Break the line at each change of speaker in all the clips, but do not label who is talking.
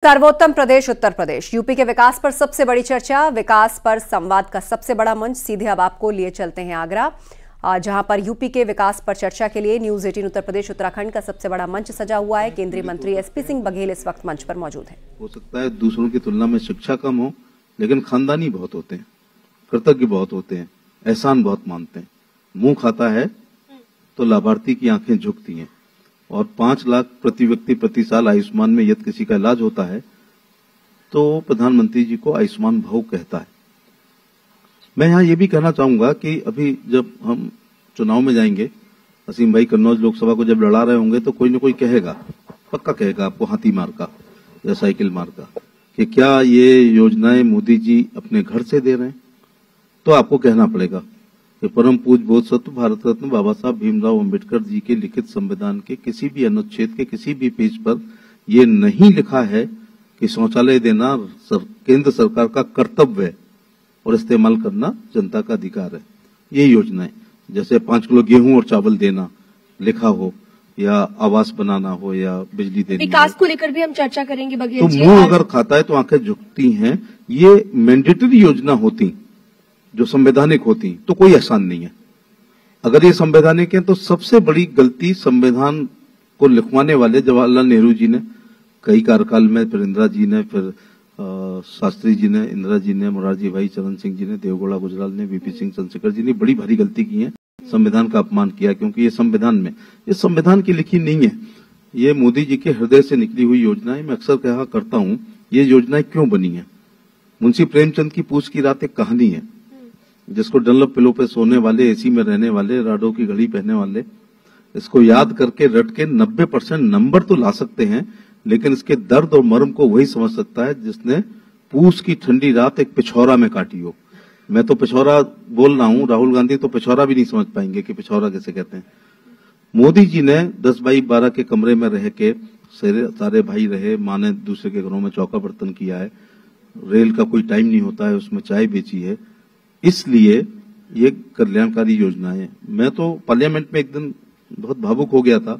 सर्वोत्तम प्रदेश उत्तर प्रदेश। यूपी के विकास पर सबसे बड़ी चर्चा, विकास पर संवाद का सबसे बड़ा मंच। सीधे अब आपको लिए चलते हैं आगरा, जहां पर यूपी के विकास पर चर्चा के लिए न्यूज 18 उत्तर प्रदेश उत्तराखंड का सबसे बड़ा मंच सजा हुआ है। केंद्रीय मंत्री एसपी सिंह बघेल इस वक्त मंच पर मौजूद हैं।
हो सकता है दूसरों की तुलना में शिक्षा कम हो, लेकिन खानदानी बहुत होते हैं, कृतज्ञ बहुत होते हैं, एहसान बहुत मानते हैं। मुंह खाता है तो लाभार्थी की आंखें झुकती हैं। और 5 लाख प्रति व्यक्ति प्रति साल आयुष्मान में यदि किसी का इलाज होता है तो प्रधानमंत्री जी को आयुष्मान भव कहता है। मैं यहाँ ये भी कहना चाहूंगा कि अभी जब हम चुनाव में जाएंगे, असीम भाई कन्नौज लोकसभा को जब लड़ा रहे होंगे तो कोई न कोई कहेगा, पक्का कहेगा आपको हाथी मार का या साइकिल मार का, कि क्या ये योजनाएं मोदी जी अपने घर से दे रहे हैं। तो आपको कहना पड़ेगा कि परम पूज्य बोधसत्व भारत रत्न बाबा साहब भीमराव अंबेडकर जी के लिखित संविधान के किसी भी अनुच्छेद के किसी भी पेज पर यह नहीं लिखा है कि शौचालय देना केंद्र सरकार का कर्तव्य है और इस्तेमाल करना जनता का अधिकार है। ये योजना है, जैसे 5 किलो गेहूं और चावल देना लिखा हो, या आवास बनाना हो, या बिजली देनी।
विकास को लेकर भी हम चर्चा करेंगे बघेल जी।
तो मुंह अगर खाता है तो आंखें झुकती हैं। ये मैंडेटरी योजना होती, जो संवैधानिक होती, तो कोई एहसान नहीं है। अगर ये संवैधानिक है तो सबसे बड़ी गलती संविधान को लिखवाने वाले जवाहरलाल नेहरू जी ने कई कार्यकाल में, फिर इंदिरा जी ने, फिर शास्त्री जी ने, इंदिरा जी ने, मोरारजी भाई चरण सिंह जी ने, देवगौड़ा गुजराल ने, वीपी सिंह चंद्रशेखर जी ने बड़ी भारी गलती की है। संविधान का अपमान किया, क्योंकि ये संविधान की लिखी नहीं है, ये मोदी जी के हृदय से निकली हुई योजना है। मैं अक्सर कहा करता हूं, ये योजनाएं क्यों बनी है। मुंशी प्रेमचंद की पूछ की रात एक कहानी है, जिसको डनलप पिलो पे सोने वाले, एसी में रहने वाले, राडो की घड़ी पहनने वाले इसको याद करके रट के 90% नंबर तो ला सकते हैं, लेकिन इसके दर्द और मर्म को वही समझ सकता है जिसने पूस की ठंडी रात एक पिछौरा में काटी हो। मैं तो पिछौरा बोल रहा हूं, राहुल गांधी तो पिछौरा भी नहीं समझ पाएंगे कि पिछौरा कैसे कहते हैं। मोदी जी ने 10 बाई 12 के कमरे में रह के सारे भाई रहे, माँ ने दूसरे के घरों में चौका बर्तन किया है, रेल का कोई टाइम नहीं होता है उसमें चाय बेची है। इसलिए ये कल्याणकारी योजना है। मैं तो पार्लियामेंट में एक दिन बहुत भावुक हो गया था।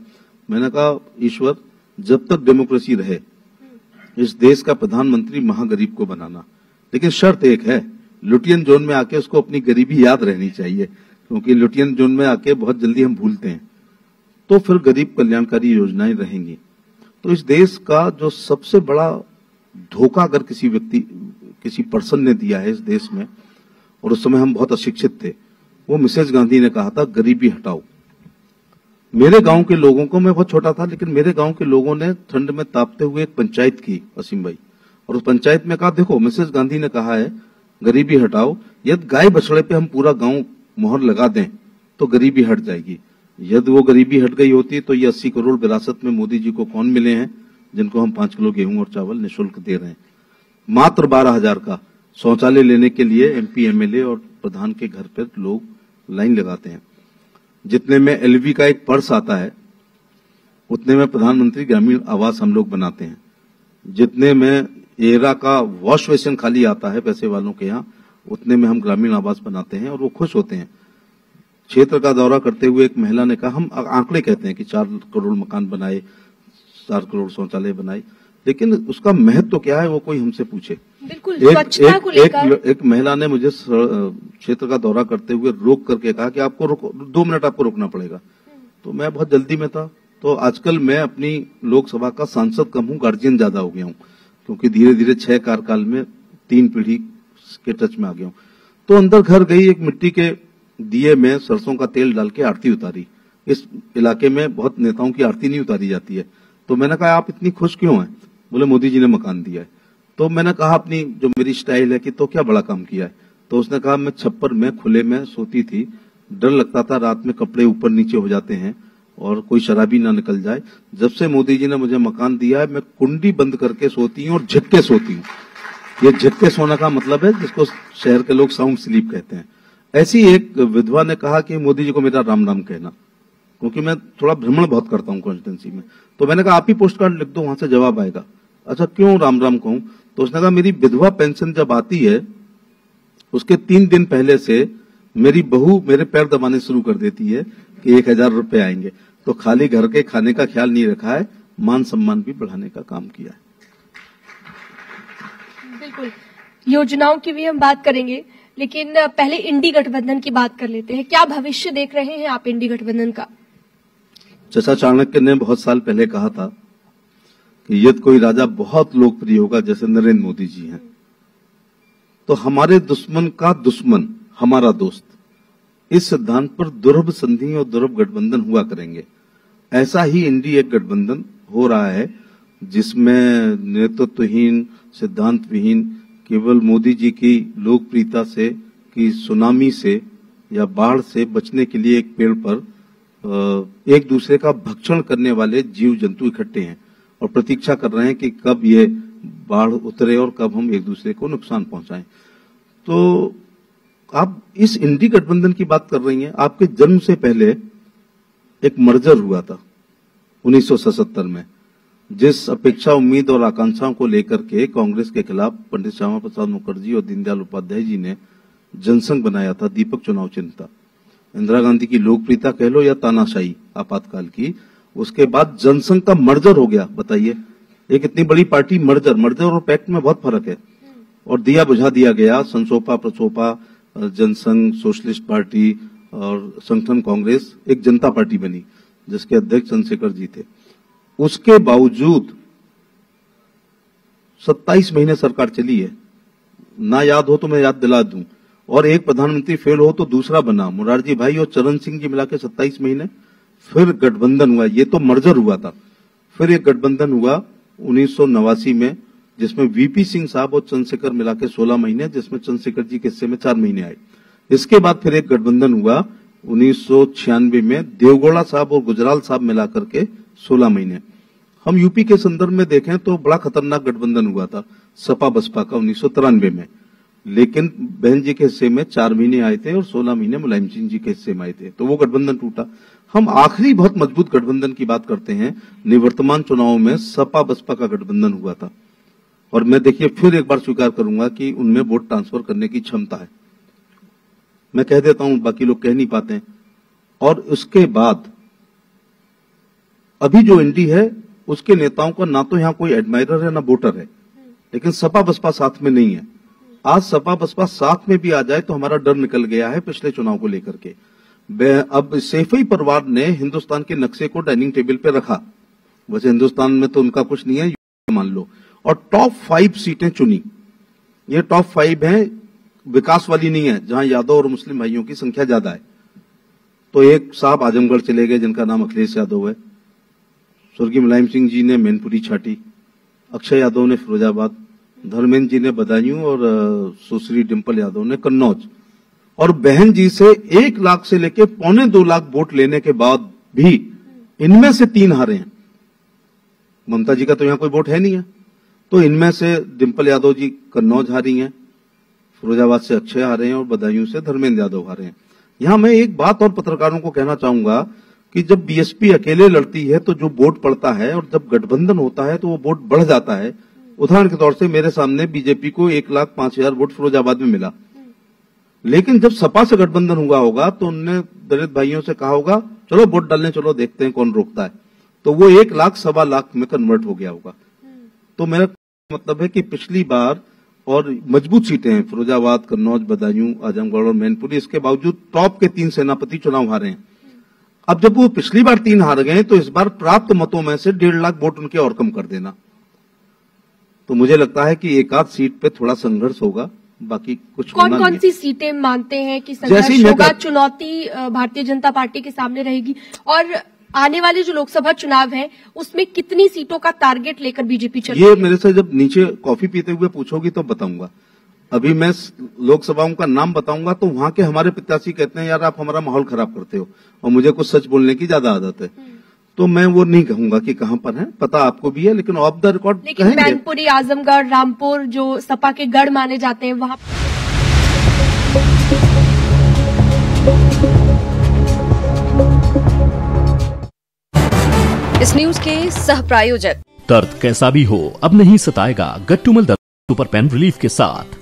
मैंने कहा, ईश्वर, जब तक डेमोक्रेसी रहे इस देश का प्रधानमंत्री महागरीब को बनाना, लेकिन शर्त एक है, लुटियन जोन में आके उसको अपनी गरीबी याद रहनी चाहिए, क्योंकि लुटियन जोन में आके बहुत जल्दी हम भूलते हैं। तो फिर गरीब कल्याणकारी योजनाएं रहेंगी। तो इस देश का जो सबसे बड़ा धोखा अगर किसी पर्सन ने दिया है इस देश में, और उस समय हम बहुत अशिक्षित थे, वो मिसेज गांधी ने कहा था, गरीबी हटाओ। मेरे गांव के लोगों को, मैं बहुत छोटा था, लेकिन मेरे गांव के लोगों ने ठंड में तापते हुए एक पंचायत की, असीम भाई, और उस पंचायत में कहा, देखो मिसेज गांधी ने कहा है गरीबी हटाओ, यदि गाय बछड़े पे हम पूरा गांव मोहर लगा दें तो गरीबी हट जाएगी। यदि वो गरीबी हट गई होती तो ये 80 करोड़ विरासत में मोदी जी को कौन मिले हैं, जिनको हम 5 किलो गेहूं और चावल निःशुल्क दे रहे हैं। मात्र 12,000 का शौचालय लेने के लिए एमपी एमएलए और प्रधान के घर पर लोग लाइन लगाते हैं। जितने में एलवी का एक पर्स आता है, उतने में प्रधानमंत्री ग्रामीण आवास हम लोग बनाते हैं। जितने में एरा का वॉश बेसिन खाली आता है पैसे वालों के यहाँ, उतने में हम ग्रामीण आवास बनाते हैं और वो खुश होते हैं। क्षेत्र का दौरा करते हुए एक महिला ने कहा, हम आंकड़े कहते हैं कि 4 करोड़ मकान बनाए, 4 करोड़ शौचालय बनाए, लेकिन उसका महत्व क्या है वो कोई हमसे पूछे।
बिल्कुल, स्वच्छता को लेकर
एक महिला ने मुझे क्षेत्र का दौरा करते हुए रोक करके कहा कि आपको 2 मिनट आपको रुकना पड़ेगा। तो मैं बहुत जल्दी में था। तो आजकल मैं अपनी लोकसभा का सांसद कम हूं, गार्जियन ज्यादा हो गया हूं, क्योंकि धीरे धीरे 6 कार्यकाल में 3 पीढ़ी के टच में आ गया हूं। तो अंदर घर गई, एक मिट्टी के दिए में सरसों का तेल डाल के आरती उतारी। इस इलाके में बहुत नेताओं की आरती नहीं उतारी जाती है। तो मैंने कहा, आप इतनी खुश क्यों हैं? बोले, मोदी जी ने मकान दिया है। तो मैंने कहा, अपनी जो मेरी स्टाइल है कि तो क्या बड़ा काम किया है। तो उसने कहा, मैं छप्पर में खुले में सोती थी, डर लगता था रात में कपड़े ऊपर नीचे हो जाते हैं और कोई शराबी ना निकल जाए। जब से मोदी जी ने मुझे मकान दिया है, मैं कुंडी बंद करके सोती हूँ और झटके सोती हूँ। ये झटके सोने का मतलब है जिसको शहर के लोग साउंड स्लीप कहते हैं। ऐसी एक विधवा ने कहा कि मोदी जी को मेरा राम राम कहना, क्योंकि मैं थोड़ा भ्रमण बहुत करता हूँ कॉन्स्टिट्यूंसी में। तो मैंने कहा, आप ही पोस्ट कार्ड लिख दो, वहां से जवाब आएगा। अच्छा, क्यों राम राम कहूं? तो उसने कहा, मेरी विधवा पेंशन जब आती है उसके 3 दिन पहले से मेरी बहू मेरे पैर दबाने शुरू कर देती है कि 1000 रुपए आएंगे। तो खाली घर के खाने का ख्याल नहीं रखा है, मान सम्मान भी बढ़ाने का काम किया है।
बिल्कुल, योजनाओं की भी हम बात करेंगे, लेकिन पहले इंडी गठबंधन की बात कर लेते हैं। क्या भविष्य देख रहे हैं आप इंडी गठबंधन का?
चचा चाणक्य ने बहुत साल पहले कहा था कि यदि कोई राजा बहुत लोकप्रिय होगा जैसे नरेंद्र मोदी जी हैं, तो हमारे दुश्मन का दुश्मन हमारा दोस्त, इस सिद्धांत पर दुर्लभ संधि और दुर्लभ गठबंधन हुआ करेंगे। ऐसा ही इंडी एक गठबंधन हो रहा है जिसमें नेतृत्वहीन, सिद्धांत विहीन, केवल मोदी जी की लोकप्रियता से, की सुनामी से या बाढ़ से बचने के लिए एक पेड़ पर एक दूसरे का भक्षण करने वाले जीव जंतु इकट्ठे हैं और प्रतीक्षा कर रहे हैं कि कब ये बाढ़ उतरे और कब हम एक दूसरे को नुकसान पहुंचाएं। तो आप इस इंडी गठबंधन की बात कर रही हैं। आपके जन्म से पहले एक मर्जर हुआ था 1977 में, जिस अपेक्षा, उम्मीद और आकांक्षाओं को लेकर के कांग्रेस के खिलाफ पंडित श्यामा प्रसाद मुखर्जी और दीनदयाल उपाध्याय जी ने जनसंघ बनाया था। दीपक चुनाव चिन्ह था। इंदिरा गांधी की लोकप्रियता कह लो या तानाशाही आपातकाल की, उसके बाद जनसंघ का मर्जर हो गया। बताइए, एक इतनी बड़ी पार्टी मर्जर और पैक्ट में बहुत फर्क है। और दिया बुझा दिया गया, संसोपा प्रसोपा, जनसंघ, सोशलिस्ट पार्टी और संगठन कांग्रेस एक जनता पार्टी बनी जिसके अध्यक्ष चंद्रशेखर जी थे। उसके बावजूद 27 महीने सरकार चली है। ना याद हो तो मैं याद दिला दूं। और एक प्रधानमंत्री फेल हो तो दूसरा बना, मोरारजी भाई और चरण सिंह जी मिला के 27 महीने। फिर गठबंधन हुआ, ये तो मर्जर हुआ था। फिर एक गठबंधन हुआ 1989 में जिसमें वीपी सिंह साहब और चंद्रशेखर मिला के 16 महीने, जिसमें चंद्रशेखर जी के हिस्से में 4 महीने आए। इसके बाद फिर एक गठबंधन हुआ 1996 में देवगौड़ा साहब और गुजराल साहब मिला करके 16 महीने। हम यूपी के संदर्भ में देखें तो बड़ा खतरनाक गठबंधन हुआ था सपा बसपा का 1993 में, लेकिन बहन जी के हिस्से में 4 महीने आए थे और 16 महीने मुलायम सिंह जी के हिस्से में आए थे, तो वो गठबंधन टूटा। हम आखिरी बहुत मजबूत गठबंधन की बात करते हैं। निवर्तमान चुनाव में सपा बसपा का गठबंधन हुआ था और मैं देखिए फिर एक बार स्वीकार करूंगा कि उनमें वोट ट्रांसफर करने की क्षमता है। मैं कह देता हूं, बाकी लोग कह नहीं पाते हैं। और उसके बाद अभी जो इंडी है उसके नेताओं का ना तो यहां कोई एडमायरर है ना वोटर है, लेकिन सपा बसपा साथ में नहीं है। आज सपा बसपा साथ में भी आ जाए तो हमारा डर निकल गया है पिछले चुनाव को लेकर के। अब सैफई परिवार ने हिंदुस्तान के नक्शे को डाइनिंग टेबल पे रखा। वैसे हिंदुस्तान में तो उनका कुछ नहीं है, मान लो, और टॉप 5 सीटें चुनी। ये टॉप 5 हैं, विकास वाली नहीं है जहां यादव और मुस्लिम भाइयों की संख्या ज्यादा है। तो एक साहब आजमगढ़ चले गए जिनका नाम अखिलेश यादव है, स्वर्गीय मुलायम सिंह जी ने मैनपुरी छाटी, अक्षय यादव ने फिरोजाबाद, धर्मेंद्र जी ने बदायूं और सुश्री डिंपल यादव ने कन्नौज। और बहन जी से 1 लाख से लेके 1.25 लाख वोट लेने के बाद भी इनमें से 3 हारे हैं। ममता जी का तो यहां कोई वोट है नहीं है, तो इनमें से डिंपल यादव जी कन्नौज हारी हैं, फिरोजाबाद से अक्षय हारे हैं और बदायूं से धर्मेंद्र यादव हारे हैं। यहां मैं एक बात और पत्रकारों को कहना चाहूंगा कि जब बीएसपी अकेले लड़ती है तो जो वोट पड़ता है, और जब गठबंधन होता है तो वो वोट बढ़ जाता है। उदाहरण के तौर से मेरे सामने बीजेपी को 1,05,000 वोट फिरोजाबाद में मिला, लेकिन जब सपा से गठबंधन हुआ होगा तो उनने दलित भाइयों से कहा होगा चलो वोट डालने चलो, देखते हैं कौन रोकता है, तो वो 1 लाख सवा लाख में कन्वर्ट हो गया होगा। तो मेरा मतलब है कि पिछली बार और मजबूत सीटें हैं फिरोजाबाद, कन्नौज, बदायूं, आजमगढ़ और मैनपुरी, इसके बावजूद टॉप के 3 सेनापति चुनाव हारे हैं। अब जब वो पिछली बार 3 हार गए तो इस बार प्राप्त मतों में से 1.5 लाख वोट उनके और कम कर देना। तो मुझे लगता है कि एक आध सीट पे थोड़ा संघर्ष होगा, बाकी कुछ
कौन सी सीटें मानते हैं कि संघर्ष होगा? चुनौती भारतीय जनता पार्टी के सामने रहेगी, और आने वाले जो लोकसभा चुनाव है उसमें कितनी सीटों का टारगेट लेकर बीजेपी चल रही है?
ये मेरे से जब नीचे कॉफी पीते हुए पूछोगी तो बताऊंगा। अभी मैं लोकसभाओं का नाम बताऊंगा तो वहां के हमारे प्रत्याशी कहते हैं यार आप हमारा माहौल खराब करते हो, और मुझे कुछ सच बोलने की ज्यादा आदत है, तो मैं वो नहीं कहूंगा कि कहां पर है, पता आपको भी है, लेकिन ऑफ द रिकॉर्ड कहेंगे।
मैनपुरी, आजमगढ़, रामपुर जो सपा के गढ़ माने जाते हैं वहां
इस न्यूज के सह प्रायोजक।
दर्द कैसा भी हो अब नहीं सताएगा गट्टुमल दर्द सुपर पेन रिलीफ के साथ।